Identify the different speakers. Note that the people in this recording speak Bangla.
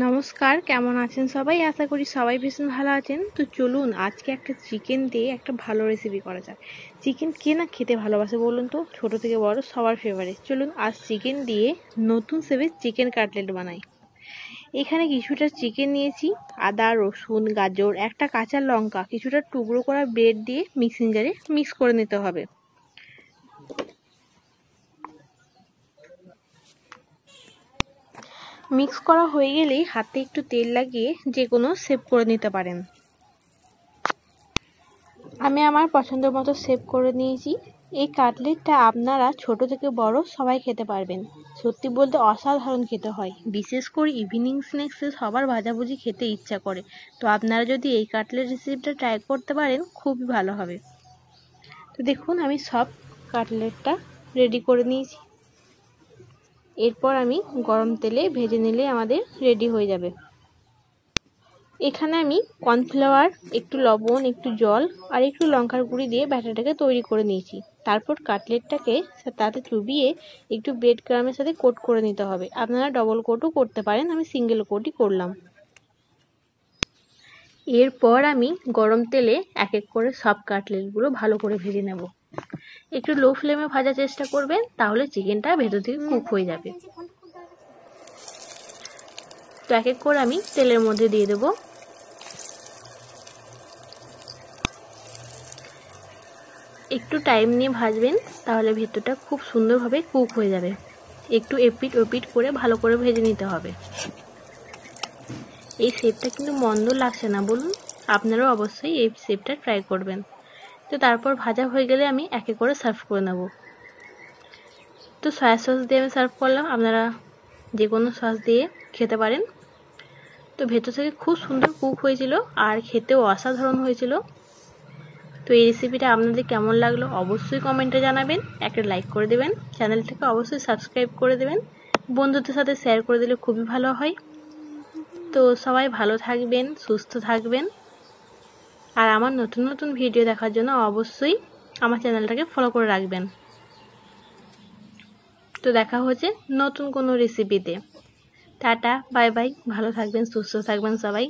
Speaker 1: নমস্কার, কেমন আছেন সবাই? আশা করি সবাই ভীষণ ভালো আছেন। তো চলুন আজকে একটা চিকেন দিয়ে একটা ভালো রেসিপি করা যাক। চিকেন কে না খেতে ভালোবাসে বলুন তো? ছোট থেকে বড় সবার ফেভারিট। চলুন আজ চিকেন দিয়ে নতুন সেভে চিকেন কাটলেট বানাই। এখানে কিছুটা চিকেন নিয়েছি, আদা, রসুন, গাজর, একটা কাঁচা লঙ্কা, কিছুটা টুকরো করা ব্রেড দিয়ে মিক্সিং জারে মিক্স করে নিতে হবে। মিক্স করা হয়ে গেলেই হাতে একটু তেল লাগিয়ে যে কোনো শেপ করে নিতে পারেন। আমি আমার পছন্দ মতো শেপ করে নিয়েছি। এই কাটলেটটা আপনারা ছোট থেকে বড় সবাই খেতে পারবেন। সত্যি বলতে অসাধারণ খেতে হয়, বিশেষ করে ইভিনিং স্ন্যাক্সে সবার ভাজাভুজি খেতে ইচ্ছা করে। তো আপনারা যদি এই কাটলেট রেসিপিটা ট্রাই করতে পারেন খুবই ভালো হবে। তো দেখুন আমি সব কাটলেটটা রেডি করে নিয়েছি। এরপর আমি গরম তেলে ভেজে নিলে আমাদের রেডি হয়ে যাবে। এখানে আমি কর্নফ্লাওয়ার, একটু লবণ, একটু জল আর একটু লঙ্কার গুঁড়ি দিয়ে ব্যাটারটাকে তৈরি করে নিয়েছি। তারপর কাটলেটটাকে তাতে চুবিয়ে একটু ব্রেড ক্রামের সাথে কোট করে নিতে হবে। আপনারা ডবল কোটও করতে পারেন, আমি সিঙ্গেল কোটই করলাম। এরপর আমি গরম তেলে এক এক করে সব কাটলেটগুলো ভালো করে ভেজে নেব। একটু লো ফ্লেমে ভাজার চেষ্টা করবেন, তাহলে চিকেনটা ভেতর থেকে কুক হয়ে যাবে। তো এক এক করে আমি তেলের মধ্যে দিয়ে দেবো। একটু টাইম নিয়ে ভাজবেন, তাহলে ভেতরটা খুব সুন্দরভাবে কুক হয়ে যাবে। একটু এপিট ওপিট করে ভালো করে ভেজে নিতে হবে। এই শেপটা কিন্তু মন্দ লাগছে না বলুন, আপনারাও অবশ্যই এই শেপটা ট্রাই করবেন। তো তারপর ভাজা হয়ে গেলে আমি একে করে সার্ভ করে নেব। তো সয়া সস দিয়ে আমি সার্ভ করলাম, আপনারা যে কোনো সস দিয়ে খেতে পারেন। তো ভেতর থেকে খুব সুন্দর কুক হয়েছিল আর খেতেও অসাধারণ হয়েছিল। তো এই রেসিপিটা আপনাদের কেমন লাগলো অবশ্যই কমেন্টে জানাবেন, একটা লাইক করে দেবেন, চ্যানেলটাকে অবশ্যই সাবস্ক্রাইব করে দেবেন, বন্ধুদের সাথে শেয়ার করে দিলে খুবই ভালো হয়। তো সবাই ভালো থাকবেন, সুস্থ থাকবেন, আর আমার নতুন নতুন ভিডিও দেখার জন্য অবশ্যই আমার চ্যানেলটাকে ফলো করে রাখবেন। তো দেখা হচ্ছে নতুন কোনো রেসিপিতে। টাটা, বাই বাই, ভালো থাকবেন, সুস্থ থাকবেন সবাই।